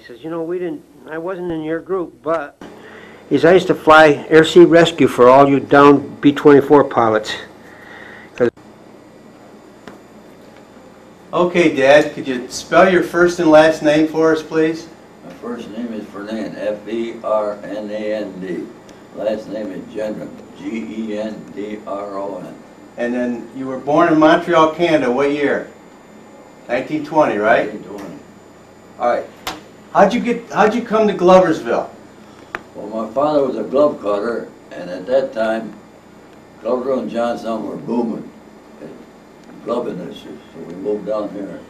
says, you know, I wasn't in your group, but I used to fly air sea rescue for all you down B-24 pilots. Okay, Dad, could you spell your first and last name for us, please? My first name is Fernand, F-E-R-N-A-N-D. Last name is Gendron, G-E-N-D-R-O-N. And then you were born in Montreal, Canada. What year? 1920, right? 1920. All right. How'd you come to Gloversville? Well, my father was a glove cutter, and at that time, Gloversville and Johnstown were booming at glove industry. So we moved down here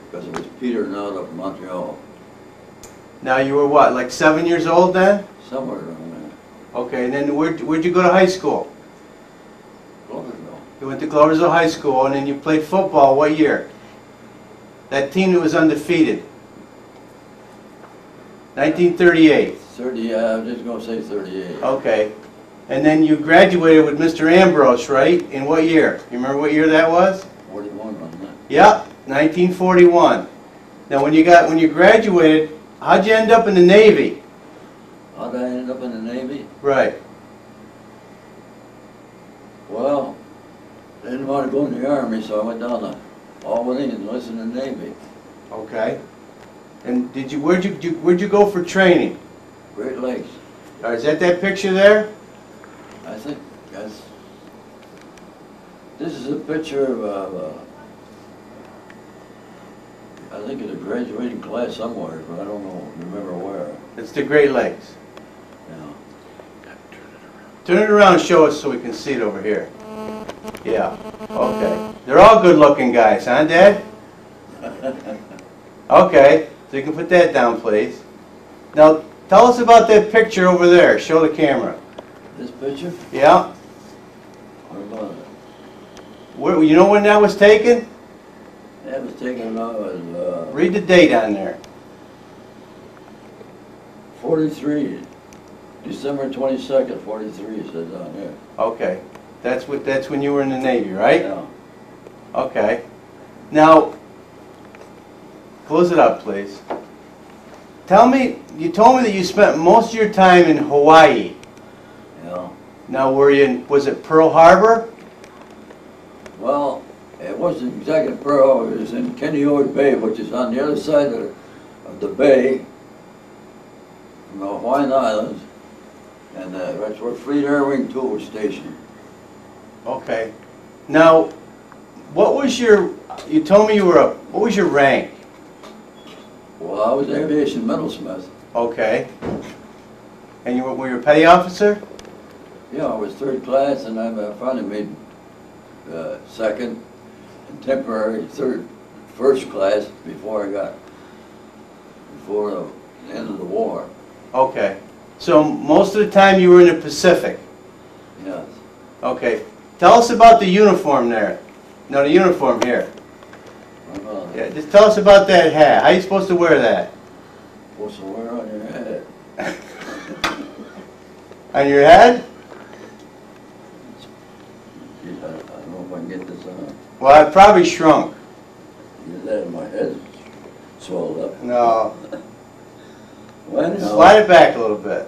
because it was petering out of Montreal. Now you were what, like 7 years old then? Somewhere around there. Okay, and then where'd you go to high school? Gloversville. You went to Gloversville High School, and then you played football. What year? That team that was undefeated. 1938. 30, I was just going to say 38. Okay. And then you graduated with Mr. Ambrose, right? In what year? You remember what year that was? 41, wasn't it? Yep, 1941. Now when you graduated, how'd you end up in the Navy? How'd I end up in the Navy? Right. Well, I didn't want to go in the Army, so I went down to Albany and enlisted in the Navy. Okay. And where'd you go for training? Great Lakes. All right, is that picture there? I think that's... This is a picture of, I think it's a graduating class somewhere, but I don't remember where. It's the Great Lakes. Yeah. Turn it around and show us so we can see it over here. Yeah, okay. They're all good-looking guys, huh, Dad? Okay, so you can put that down, please. Now, tell us about that picture over there. Show the camera. This picture? Yeah. What about it? Where, you know when that was taken? That was taken out as, Read the date on there. 43. December 22nd, 43, it says on here. Okay. That's when you were in the Navy, right? Yeah. Okay. Now, close it up, please. Tell me, you told me that you spent most of your time in Hawaii. Yeah. Now, was it Pearl Harbor? Well, it wasn't exactly Pearl Harbor. It was in Kenneoy Bay, which is on the other side of the bay from the Hawaiian Islands, and that's where Fleet Air Wing 2 was stationed. Okay. Now, you told me what was your rank? Well, I was Aviation Metalsmith. Okay. And were you a petty officer? Yeah, I was 3rd class, and I finally made 2nd and temporary 1st class before the end of the war. Okay. So most of the time you were in the Pacific? Yes. Okay. Tell us about the uniform there. No, the uniform here. Yeah, just tell us about that hat. How are you supposed to wear that? Supposed to wear on your head. On your head? Geez, I don't know if I can get this on. Well, it probably shrunk. Get that in my head swelled up. No. Well, anyhow, Slide it back a little bit.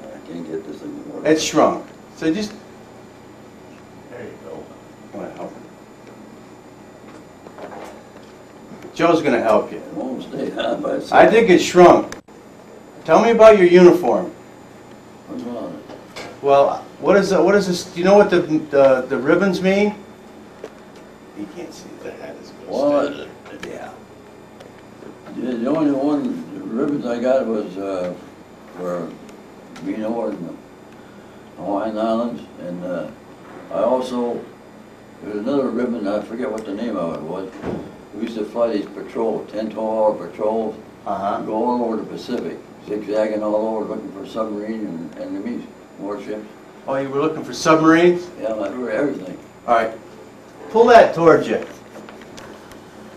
I can't get this thing to work. It's shrunk. So just... There you go. You want to help him? Joe's going to help you. It won't stay on by itself. I think it's shrunk. Tell me about your uniform. What's wrong? Well, what is this? Do you know what the ribbons mean? You can't see the hat is good. Well, Yeah. the only the ribbons I got was for being over in the Hawaiian Islands, and I also, there was another ribbon, I forget what the name of it was. We used to fly these patrols, 10, 12-hour patrols, go all over the Pacific, zigzagging all over looking for submarine and enemies, warships. Oh, you were looking for submarines? Yeah, everything. All right. Pull that towards you.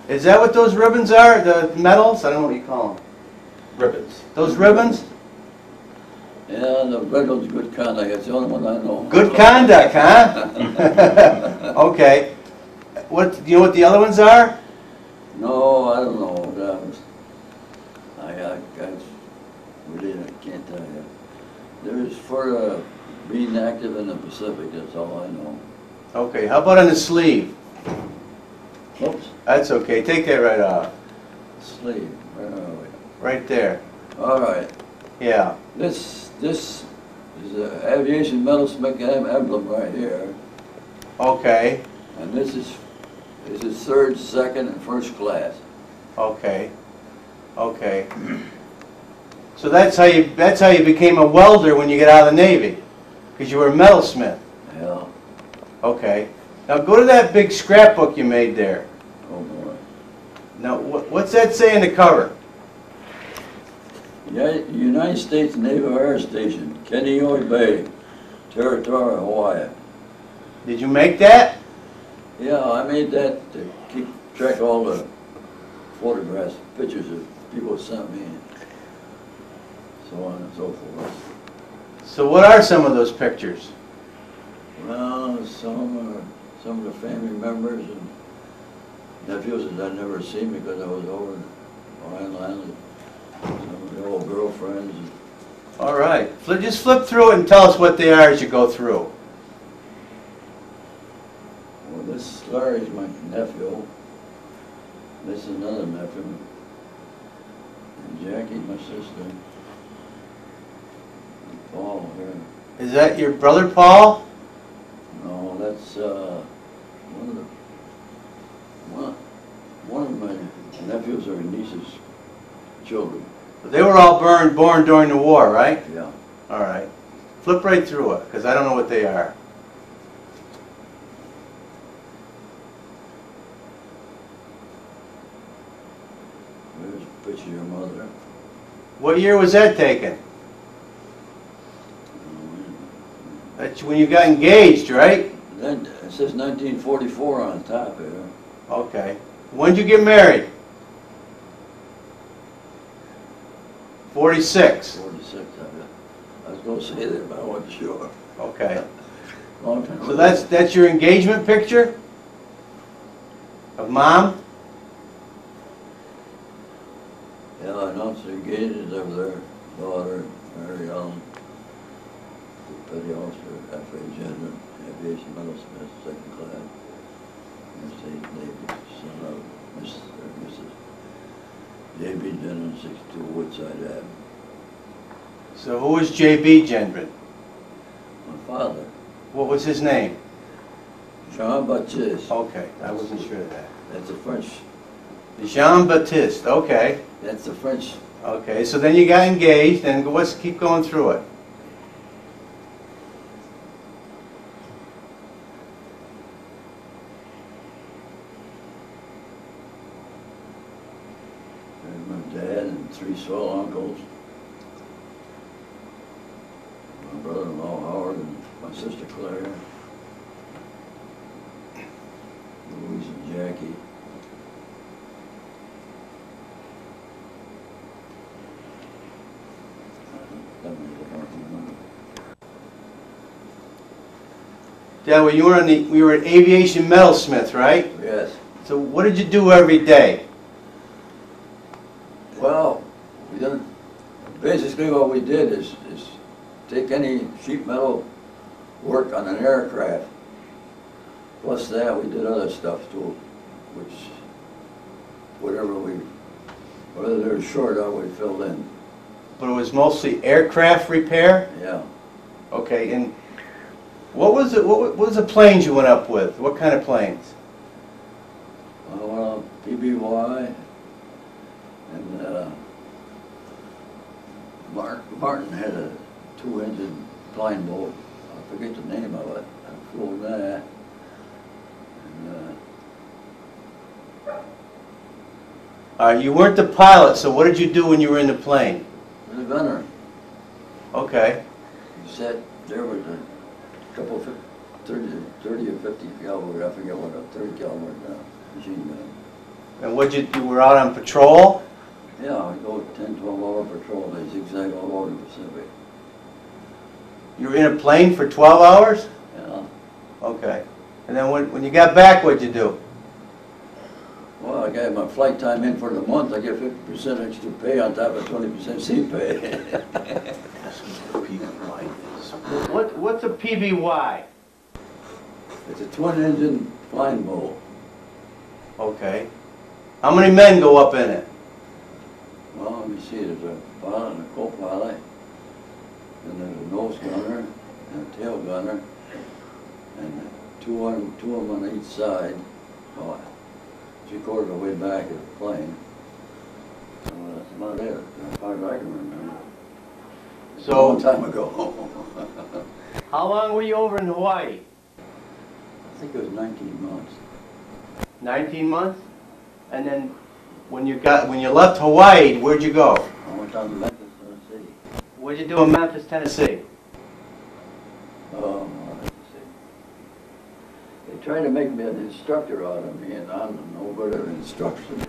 Is that what those ribbons are? The medals? I don't know what you call them. Ribbons. Those ribbons? Yeah, the red one's good conduct. That's the only one I know. Good conduct, huh? Okay. Do you know what the other ones are? No, I don't know. That was, I really I can't tell you. There's for being active in the Pacific, that's all I know. Okay, how about on the sleeve? Oops, That's okay, take that right off. sleeve, where are we? Right there. All right, Yeah. this is the Aviation Metalsmith emblem right here, Okay. and this is third, second, and first class. Okay. Okay. So that's how you became a welder when you get out of the Navy, because you were a metalsmith. Yeah, Okay. Now go to that big scrapbook you made there. oh boy. Now what's that say in the cover? Yeah, United States Naval Air Station, Kaneohe Bay, Territory, Hawaii. Did you make that? Yeah, I made that to keep track of all the photographs, pictures that people sent me, so on and so forth. So what are some of those pictures? Well, some of the family members and nephews that I'd never seen because I was over in Hawaiian Island. Some of the old girlfriends. And All right. Just flip through it and tell us what they are as you go through. well, this Larry's my nephew. This is another nephew. And Jackie, my sister. And Paul here. Is that your brother Paul? No, that's one of my nephews or nieces' children. They were all born during the war, right? Yeah. All right. Flip right through it, because I don't know what they are. There's a picture of your mother. What year was that taken? That's when you got engaged, right? Then it says 1944 on top here. Okay. When did you get married? 46. 46, I was going to say that, but I wasn't sure. Okay. Long time So ago. that's your engagement picture? Of Mom? Yeah, I announced the engagement of their daughter, Mary Ellen, Petty Officer, Fernand Gendron, Aviation Metalsmith, second class, United States Navy, son of Mrs. J.B. Gendron, 62 Woodside Ave. So who was J.B. Gendron? My father, What was his name? Jean-Baptiste, Okay, I wasn't sure of that. that's the French, Jean-Baptiste, okay. that's the French. Okay, so then you got engaged, and let's keep going through it. There's my dad and three swell uncles. My brother-in-law Howard and my sister Claire. Louise and Jackie. That many I don't remember. Dad, well, you were an aviation metalsmith, right? Yes. So what did you do every day? Well, basically what we did is take any sheet metal work on an aircraft. Plus that, we did other stuff too, which, whether they were short of, we filled in. But it was mostly aircraft repair? Yeah. Okay, and what was the planes you went up with? What kind of planes? Well, PBY, and Martin had a 2-engine flying boat. I forget the name of it. I flew that. And You weren't the pilot, so what did you do when you were in the plane? the gunner. Okay. He sat there with a couple of 30 or 50 caliber, I forget what, a 30 caliber machine gun. And you were out on patrol? Yeah, I go 10, 12 hour patrol. They zigzag all over the Pacific. You were in a plane for 12 hours? Yeah. Okay. And then when you got back, what'd you do? Well, I got my flight time in for the month, I get 50% extra pay on top of 20% seat pay. What's a PBY? It's a twin-engine flying boat. Okay. How many men go up in it? Well, let me see, there's a pilot and a co-pilot, and there's a nose gunner and a tail gunner, and two of them on each side. Oh, 3/4 of the way back of the plane. So that's about it, as far as I can remember. It's a long time ago. How long were you over in Hawaii? I think it was 19 months. 19 months? And then when you left Hawaii, where'd you go? I went down to Memphis, Tennessee. What'd you do in Memphis, Tennessee? Oh, let's see. They tried to make me an instructor out of me, and I'm no good at instruction.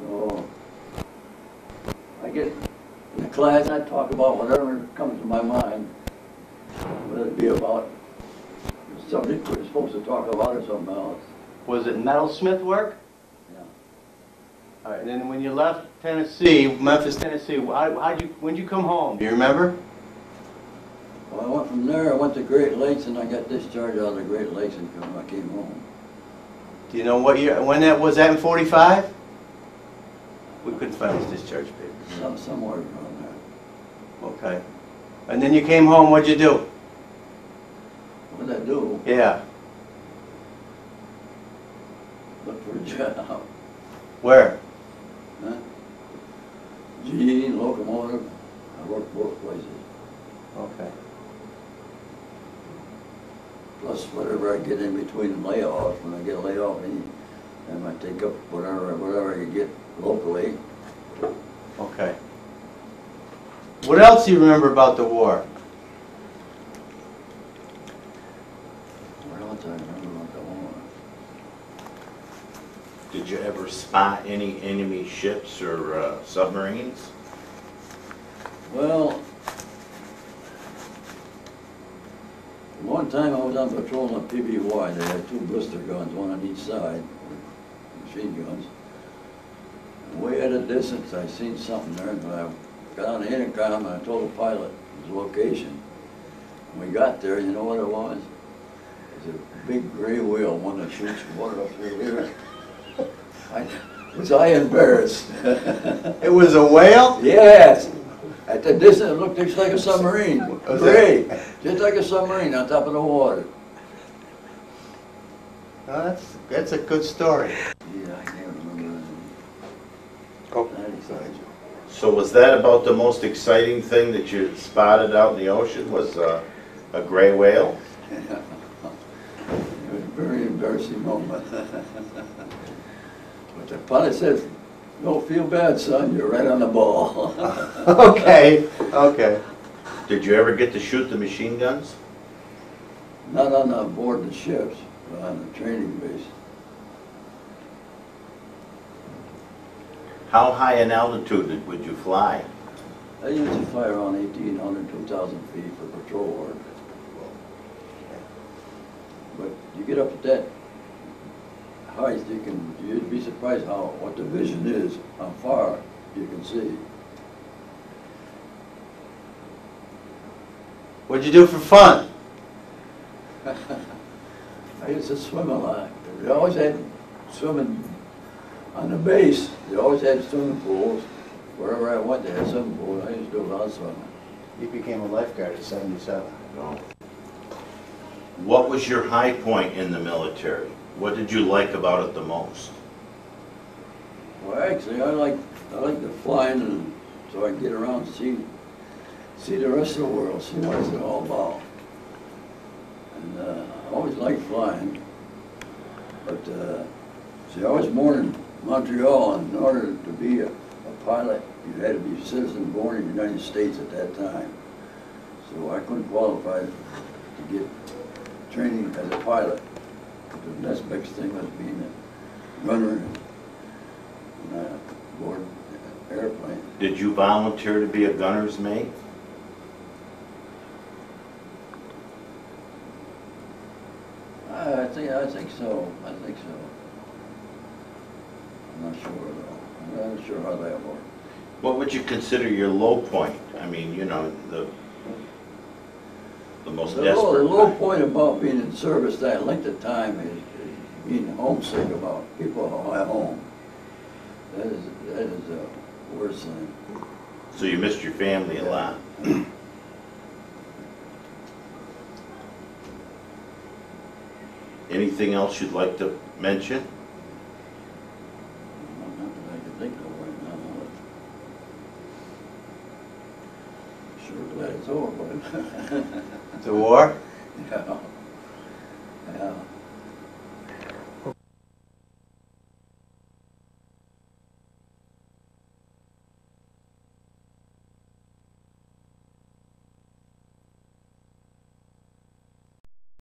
So, I get in the class, I talk about whatever comes to my mind, whether it be about the subject we're supposed to talk about or something else. Was it metalsmith work? Yeah. All right, and then when you left Tennessee, Memphis, Tennessee, when'd you come home? Do you remember? Well, I went from there, I went to Great Lakes, and I got discharged out of the Great Lakes and I came home. Do you know what year, when that was that in 45? We couldn't find his discharge papers. Somewhere around there. Okay. And then you came home, what'd you do? What did I do? Yeah. Look for a job. Where? Huh? GE, locomotive. I worked both places. Okay. Plus whatever I get in between layoffs. When I get a layoff, I might take up whatever I could get locally. Okay. What else do you remember about the war? What else I remember about the war? Did you ever spot any enemy ships or submarines? Well, one time I was on patrol on PBY. They had 2 blister guns, one on each side, machine guns. And way at a distance, I seen something there, and I got on the intercom and I told the pilot his location. When we got there, you know what it was? It was a big gray whale, one that shoots water up through here. Was I embarrassed? It was a whale? Yes. At the distance, it looked just like a submarine. Was Gray. Just like a submarine on top of the water. Oh, that's a good story. Yeah, I can't remember. Oh. That excited you. So was that about the most exciting thing that you spotted out in the ocean, was a gray whale? It was a very embarrassing moment. But the pilot says, "Don't feel bad, son, you're right on the ball." Okay, okay. Did you ever get to shoot the machine guns? Not on board the ships, but on the training base. How high in altitude would you fly? I usually fly around 1,800, 2,000 feet for patrol work. But you get up at that height, you'd be surprised what the vision is, how far you can see. What'd you do for fun? I used to swim a lot. We always had swimming on the base. They always had swimming pools. Wherever I went, they had swimming pools. I used to do a lot of swimming. You became a lifeguard at 77. No. What was your high point in the military? What did you like about it the most? Well, actually, I like the flying, and so I can get around and see the rest of the world, see what it's all about. And I always liked flying, but see, I was born in Montreal, and in order to be a pilot, you had to be a citizen born in the United States at that time. So I couldn't qualify to get training as a pilot. The next biggest thing was being a gunner aboard an airplane. Did you volunteer to be a gunner's mate? think so. I think so. I'm not sure though. I'm not sure how that worked. What would you consider your low point? I mean, you know, the most The desperate low time. point about being in service that length of time is being homesick about people at home. That is the worst thing. So you missed your family a lot. Anything else you'd like to mention? Not that I can think of right now. Sure glad it's over, but The war? yeah, yeah.